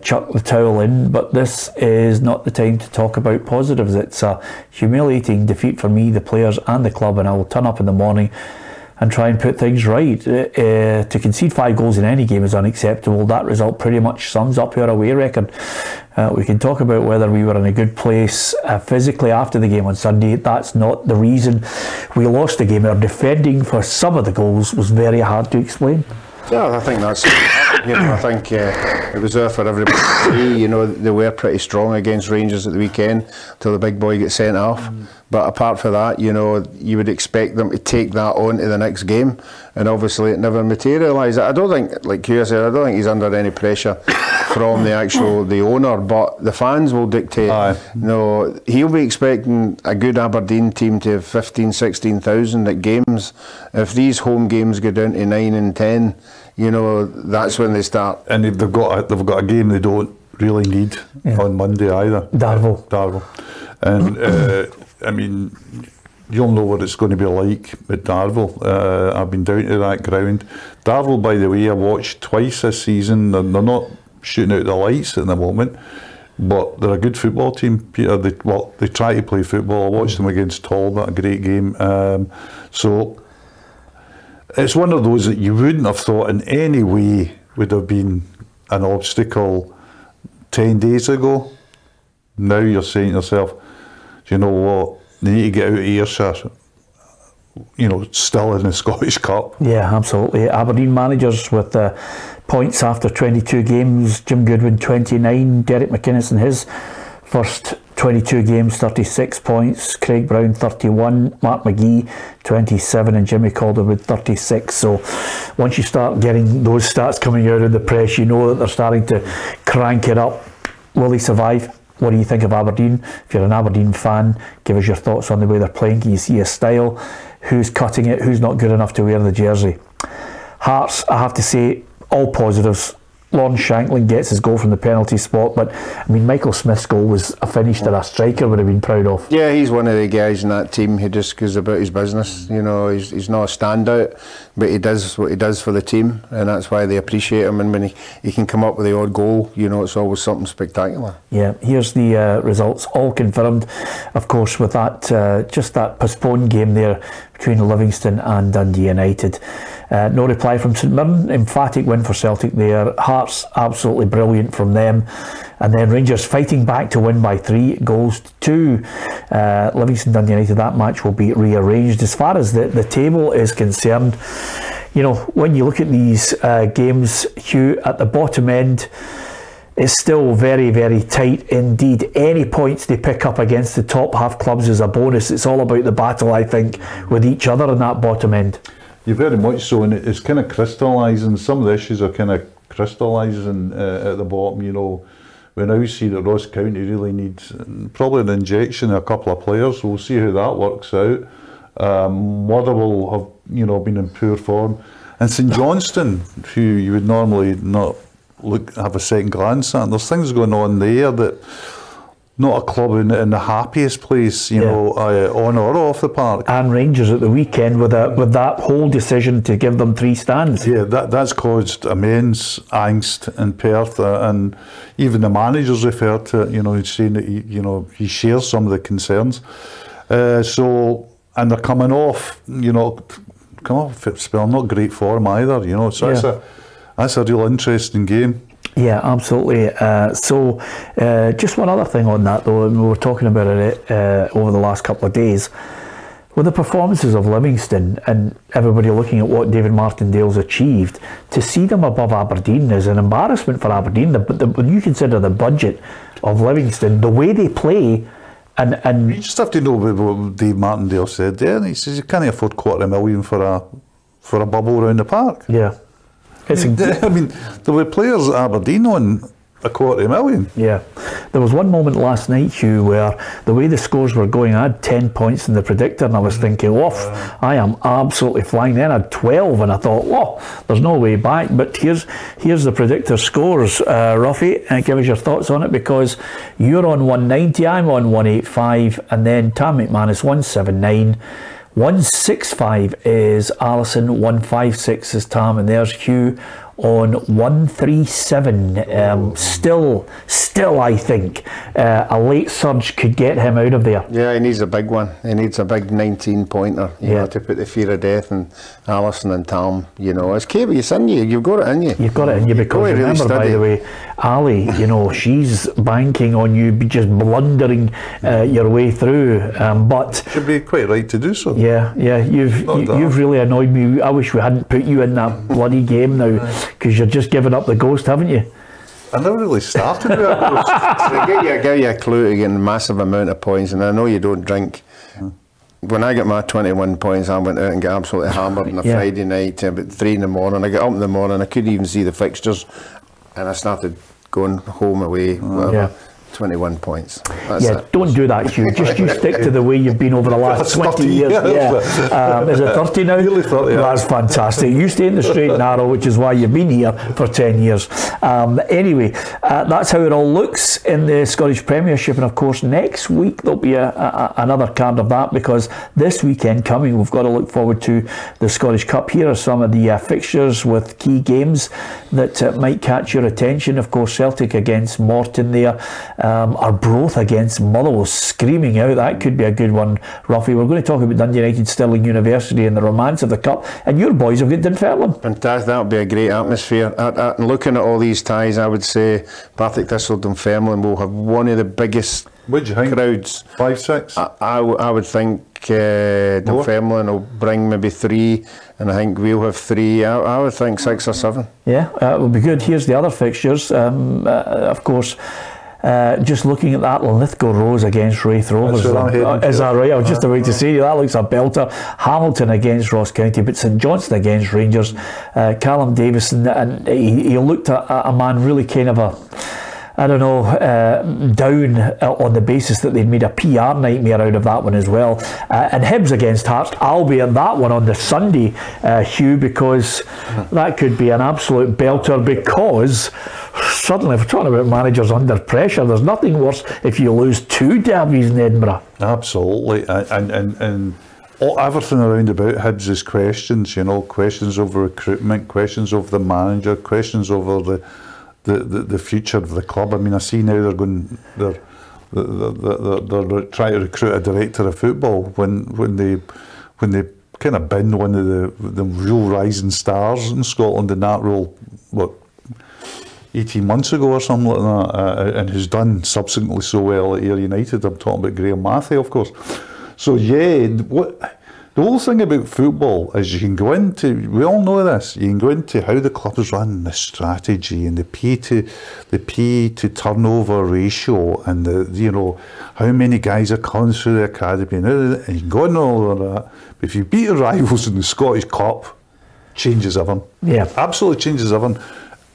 chuck the towel in, but this is not the time to talk about positives. It's a humiliating defeat for me, the players and the club, and I will turn up in the morning and try and put things right. To concede 5 goals in any game is unacceptable. That result pretty much sums up our away record. We can talk about whether we were in a good place physically after the game on Sunday. That's not the reason we lost the game. Our defending for some of the goals was very hard to explain. Yeah, I think that's. I think it was there for everybody to see. You know, they were pretty strong against Rangers at the weekend till the big boy gets sent off. But apart from that, you know, you would expect them to take that on to the next game, and obviously it never materialised. I don't think, like you said, I don't think he's under any pressure from the owner, but the fans will dictate. You know, he'll be expecting a good Aberdeen team to have 15,000, 16,000 at games. If these home games go down to 9 and 10, you know, that's when they start. And they've got a game they don't really need on Monday either. Darvel. And I mean, you'll know what it's going to be like at Darvel. I've been down to that ground. Darvel, by the way, I watched twice this season. They're not shooting out the lights at the moment, but they're a good football team, Peter. They try to play football. I watched them against Talbot, a great game. So it's one of those that you wouldn't have thought in any way would have been an obstacle 10 days ago. Now you're saying to yourself, do you know what, they need to get out of earshot, you know, still in the Scottish Cup. Yeah, absolutely. Aberdeen managers with points after 22 games. Jim Goodwin 29, Derek McInnes in his first 22 games 36 points, Craig Brown 31, Mark McGee 27 and Jimmy Calderwood 36. So once you start getting those stats coming out of the press, you know that they're starting to crank it up. Will they survive? What do you think of Aberdeen? If you're an Aberdeen fan, give us your thoughts on the way they're playing. Can you see a style? Who's cutting it? Who's not good enough to wear the jersey? Hearts, I have to say, all positives. Lawrence Shankland gets his goal from the penalty spot, but I mean, Michael Smith's goal was a finish that a striker would have been proud of. Yeah, he's one of the guys in that team who just goes about his business. You know, he's not a standout, but he does what he does for the team, and that's why they appreciate him. And when he can come up with the odd goal, you know, it's always something spectacular. Yeah, here's the results, all confirmed, of course, with that just that postponed game there between Livingston and Dundee United. No reply from St Mirren. Emphatic win for Celtic there. Hearts absolutely brilliant from them, and then Rangers fighting back to win by 3 goals to 2. Livingston Dundee United, that match will be rearranged. As far as the table is concerned, you know, when you look at these games, Hugh, at the bottom end, it's still very, very tight indeed. Any points they pick up against the top half clubs is a bonus. It's all about the battle, I think, with each other in that bottom end. Yeah, very much so, and it's kind of crystallising. Some of the issues are kind of crystallising at the bottom, you know. we now see that Ross County really needs probably an injection, a couple of players. We'll see how that works out. Motherwell have, you know, been in poor form, and St Johnstone, who you would normally not have a second glance at, there's things going on there that not a club in the happiest place, you know, on or off the park. And Rangers at the weekend with that whole decision to give them 3 stands. Yeah, that's caused immense angst in Perth, and even the managers referred to it, you know, he's saying that he shares some of the concerns. And they're coming off, you know, spell not great form either, you know, so that's a real interesting game. Yeah, absolutely. Just one other thing on that though, and we were talking about it over the last couple of days, with the performances of Livingston and everybody looking at what David Martindale's achieved, to see them above Aberdeen is an embarrassment for Aberdeen. When you consider the budget of Livingston, the way they play, and you just have to know what Dave Martindale said there, and he says you can't afford $250,000 for a bubble around the park. Yeah. I mean, there were players at Aberdeen on $250,000. Yeah. There was one moment last night, Hugh, where the way the scores were going, I had 10 points in the predictor, and I was thinking, I am absolutely flying. Then I had 12, and I thought, there's no way back. But here's the predictor scores, Ruffy, and give us your thoughts on it, because you're on 190, I'm on 185, and then Tam McManus 179. 165 is Alison, 156 is Tam, and there's Hugh on 137. Still I think a late surge could get him out of there. Yeah, he needs a big one. He needs a big 19-pointer, you know, to put the fear of death in Alison and Tam. You know, it's it's in you. You've got it in you. You've got it in you, because remember, by the way, Ali, you know, she's banking on you just blundering your way through. But should be quite right to do so. Yeah, you've really annoyed me. I wish we hadn't put you in that bloody game now, because you're just giving up the ghost, haven't you? I never really started with a ghost. So give you a clue to get a massive amount of points, and I know you don't drink. When I got my 21 points, I went out and got absolutely hammered on a Friday night about 3 in the morning. I got up in the morning, I couldn't even see the fixtures, and I started going home away, whatever. 21 points. That's it. Don't do that, Hugh. Just you stick to the way you've been over the last 20 years. Is it 30 now? Nearly 30. That's fantastic. You stay in the straight and narrow, which is why you've been here for 10 years. Anyway, that's how it all looks in the Scottish Premiership, and of course next week there'll be another card of that, because this weekend coming we've got to look forward to the Scottish Cup. Here are some of the fixtures with key games that might catch your attention. Of course, Celtic against Morton there. Arbroath against Motherwell, screaming out. That could be a good one, Ruffy. We're going to talk about Dundee United, Stirling University, and the romance of the Cup. And your boys have got Dunfermline. Fantastic. That would be a great atmosphere. Looking at all these ties, I would say Partick Thistle, Dunfermline will have one of the biggest crowds. 5, 6? I would think Dunfermline will bring maybe 3, and I think we'll have 3. I would think 6 or 7. Yeah, it will be good. Here's the other fixtures. Of course, just looking at that, Linlithgow Rose against Wraith Rovers. Is that right? I was just about to say, that looks a belter. Hamilton against Ross County, but St Johnstone against Rangers. Callum Davison, and he looked at a man really kind of down on the basis that they'd made a PR nightmare out of that one as well. And Hibs against Hearts, I'll be at that one on the Sunday, Hugh, because that could be an absolute belter, because suddenly, if we're talking about managers under pressure, there's nothing worse if you lose 2 derbies in Edinburgh. Absolutely, and everything around about Hibs is questions, you know, questions over recruitment, questions over the manager, questions over the future of the club. I mean, I see now they're trying to recruit a director of football when they kind of binned one of the real rising stars in Scotland in that role, 18 months ago or something like that, and who's done subsequently so well at Ayr United. I'm talking about Graham Mathey, of course. So the whole thing about football is you can go into, we all know this, you can go into how the club is run, the strategy and the P to turnover ratio, and how many guys are coming through the academy, and you can go into all of that. But if you beat your rivals in the Scottish Cup, changes everything. Yeah. Absolutely changes everything.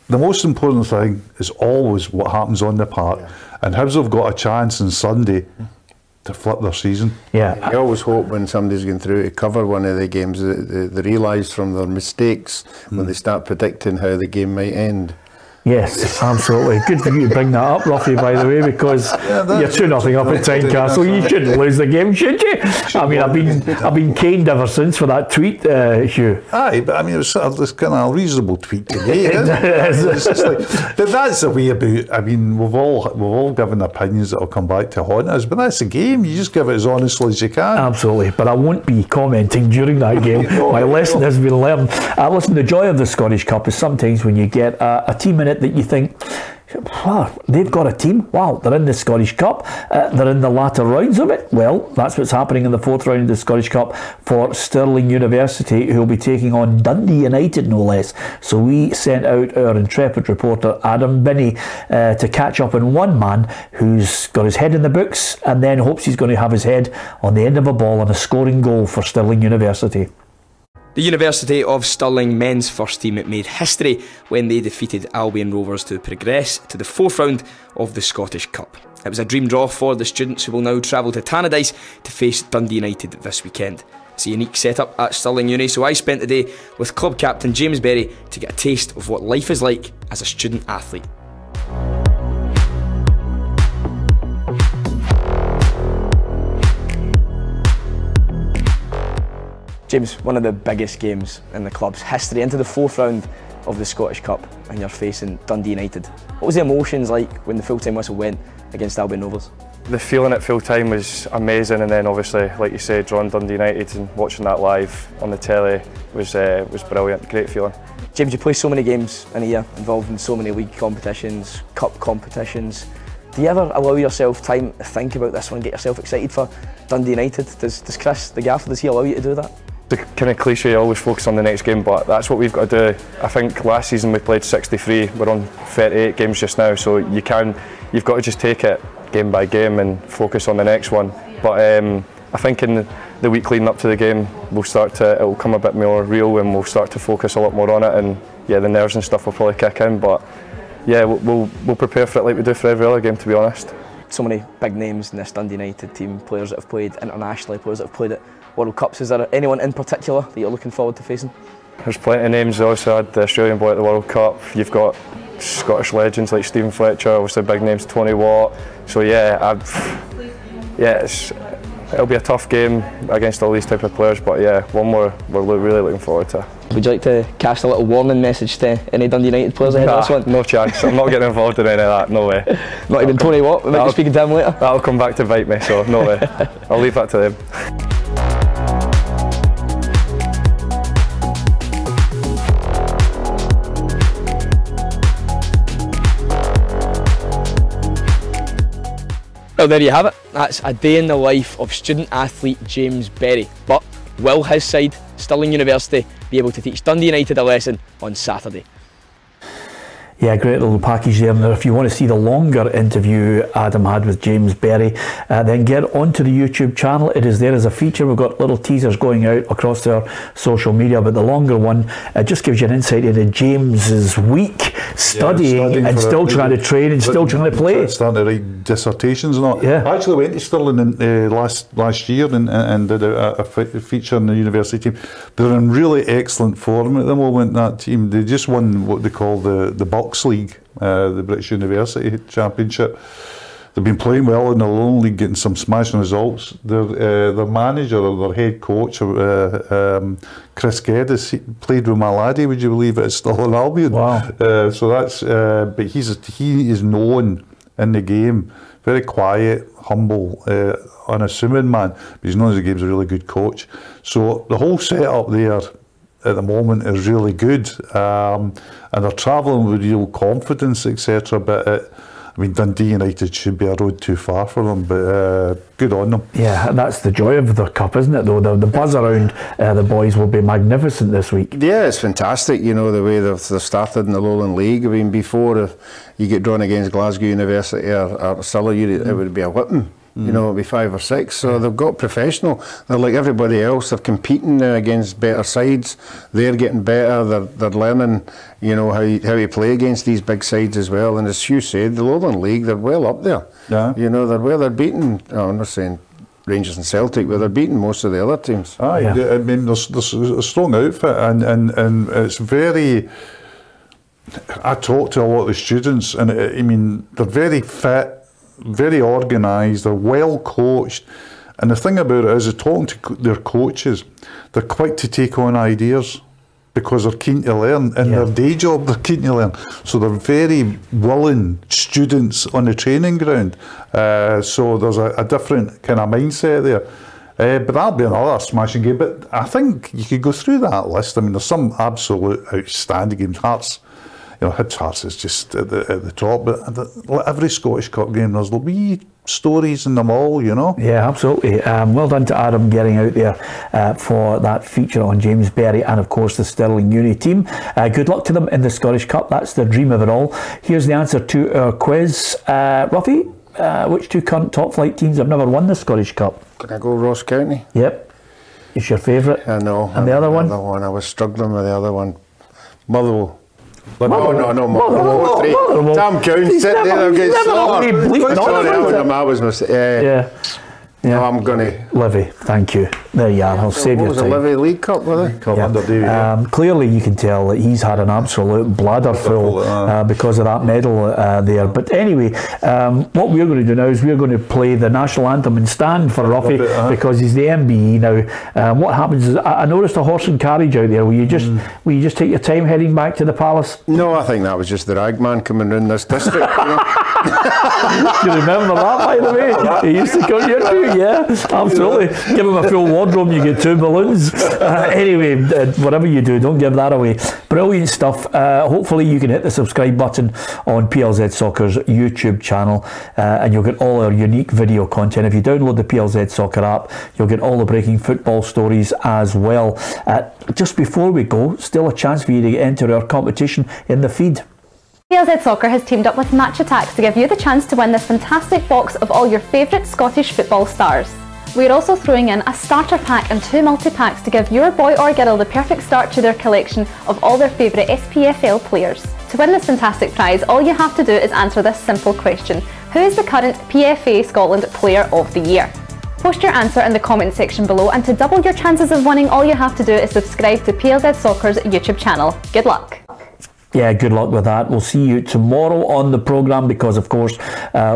the most important thing is always what happens on the park, and Hibs have got a chance on Sunday to flip their season. I always hope when somebody's going through to cover one of the games, they realise from their mistakes when they start predicting how the game might end. Yes, absolutely. Good for you to bring that up, Ruffy, by the way, because you're 2-0 up at Tynecastle. You shouldn't lose the game, should you? I mean, I've been caned ever since for that tweet, Hugh. Aye, but I mean, it was sort of this kind of reasonable tweet today. It's just like, but that's the way about. I mean, we've all given opinions that will come back to haunt us, but that's the game. You just give it as honestly as you can. Absolutely, but I won't be commenting during that game. My lesson has been learned. Listen, the joy of the Scottish Cup is sometimes when you get a team in it that you think, wow, they've got a team. Wow, they're in the Scottish Cup. They're in the latter rounds of it. Well, that's what's happening in the 4th round of the Scottish Cup for Stirling University, who will be taking on Dundee United, no less. So we sent out our intrepid reporter, Adam Binney, to catch up on one man who's got his head in the books and then hopes he's going to have his head on the end of a ball on a scoring goal for Stirling University. The University of Stirling men's first team made history when they defeated Albion Rovers to progress to the 4th round of the Scottish Cup. It was a dream draw for the students, who will now travel to Tannadice to face Dundee United this weekend. It's a unique setup at Stirling Uni, so I spent the day with club captain James Berry to get a taste of what life is like as a student athlete. James, one of the biggest games in the club's history, into the 4th round of the Scottish Cup, and you're facing Dundee United. What was the emotions like when the full-time whistle went against Albion Rovers? The feeling at full-time was amazing, and then obviously, like you said, drawing Dundee United and watching that live on the telly was brilliant, great feeling. James, you play so many games in a year, involved in so many league competitions, cup competitions. Do you ever allow yourself time to think about this one, get yourself excited for Dundee United? Does Chris, the gaffer, does he allow you to do that? The kind of cliche, always focus on the next game, but that's what we've got to do. I think last season we played 63, we're on 38 games just now, so you've got to just take it game by game and focus on the next one. But I think in the week leading up to the game, it'll come a bit more real, and we'll start to focus a lot more on it, and yeah, the nerves and stuff will probably kick in, but yeah, we'll prepare for it like we do for every other game, to be honest. So many big names in this Dundee United team, players that have played internationally, players that have played at World Cups. Is there anyone in particular that you're looking forward to facing? There's plenty of names. I also had the Australian boy at the World Cup. You've got Scottish legends like Stephen Fletcher, obviously big names, Tony Watt. So yeah, it'll be a tough game against all these type of players, but yeah, one we're really looking forward to. Would you like to cast a little warning message to any Dundee United players ahead of this one? No chance. I'm not getting involved in any of that, no way. Not even Tony Watt? We might be speaking to him later. That'll come back to bite me, so no way. I'll leave that to them. Well, there you have it. That's a day in the life of student athlete James Berry. But will his side, Stirling University, be able to teach Dundee United a lesson on Saturday? Yeah, great little package there. Now, if you want to see the longer interview Adam had with James Berry, then get onto the YouTube channel. It is there as a feature. We've got little teasers going out across our social media, but the longer one just gives you an insight into James's week studying and still trying to train and still trying to play. Starting to write dissertations and all. Yeah. I actually went to Stirling last year and did a feature on the university team. They're in really excellent form at the moment, that team. They just won what they call the Bucks League, the British University Championship. They've been playing well in the Lone League, getting some smashing results. Their manager or their head coach, Chris Geddes, played with my laddie, would you believe it, still in Albion. Wow. So that's, but he is known in the game, very quiet, humble, unassuming man, but he's known as the game's a really good coach. So the whole setup there at the moment is really good, and they're travelling with real confidence, etc. But I mean, Dundee United should be a road too far for them, but good on them. Yeah, and that's the joy of the cup, isn't it, though? The buzz around the boys will be magnificent this week. Yeah, it's fantastic, you know, the way they've started in the Lowland League. I mean, before, if you get drawn against Glasgow University or Stirling, it would be a whipping. You know, it'll be 5 or 6. So they've got professional. They're like everybody else. They're competing now against better sides. They're getting better. They're learning, you know, how you play against these big sides as well. And as Hugh said, the Lowland League, they're well up there. Yeah. You know, they're beating. Oh, I'm not saying Rangers and Celtic, but they're beating most of the other teams. I mean, there's a strong outfit, and it's very. I talk to a lot of the students, and I mean, they're very fit, very organised, they're well coached, and the thing about it is, they're talking to their coaches, they're quick to take on ideas because they're keen to learn. In their day job, they're keen to learn, so they're very willing students on the training ground. So there's a different kind of mindset there. But that'll be another smashing game. But I think you could go through that list. I mean, there's some absolute outstanding games. Hearts. You know, Hearts is just at the top, but every Scottish Cup game, there's wee stories in them all, you know. Yeah, absolutely. Well done to Adam getting out there for that feature on James Berry and, of course, the Stirling Uni team. Good luck to them in the Scottish Cup. That's the dream of it all. Here's the answer to our quiz. Ruffy, which 2 current top flight teams have never won the Scottish Cup? Can I go Ross County? Yep. It's your favourite? I know. And the other one? I was struggling with the other one. Motherwell. Motherwell. Motherwell. Damn County sitting there, I'm getting sorry. I was yeah. No, I'm going to... Livy, thank you. There you are, I'll save your time. What was the Livy League Cup, was it? Under David, clearly you can tell that he's had an absolute bladder full because of that medal there. But anyway, what we're going to do now is we're going to play the national anthem and stand for Ruffy because he's the MBE now. What happens is, I noticed a horse and carriage out there. Will you just take your time heading back to the palace? No, I think that was just the ragman coming round this district. You know? You remember that, by the way? He used to come here too, yeah, absolutely. Give him a full wardrobe, you get 2 balloons. Anyway, whatever you do, don't give that away. Brilliant stuff. Hopefully you can hit the subscribe button on PLZ Soccer's YouTube channel and you'll get all our unique video content. If you download the PLZ Soccer app, you'll get all the breaking football stories as well. Just before we go, still a chance for you to enter our competition in the feed. PLZ Soccer has teamed up with Match Attacks to give you the chance to win this fantastic box of all your favourite Scottish football stars. We're also throwing in a starter pack and 2 multi-packs to give your boy or girl the perfect start to their collection of all their favourite SPFL players. To win this fantastic prize, all you have to do is answer this simple question: who is the current PFA Scotland Player of the Year? Post your answer in the comment section below, and to double your chances of winning, all you have to do is subscribe to PLZ Soccer's YouTube channel. Good luck! Yeah, good luck with that. We'll see you tomorrow on the programme because, of course,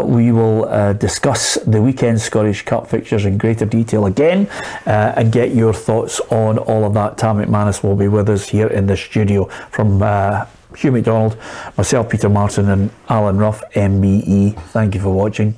we will discuss the weekend Scottish Cup fixtures in greater detail again and get your thoughts on all of that. Tam McManus will be with us here in the studio from Hugh McDonald, myself, Peter Martin and Alan Ruff, MBE. Thank you for watching.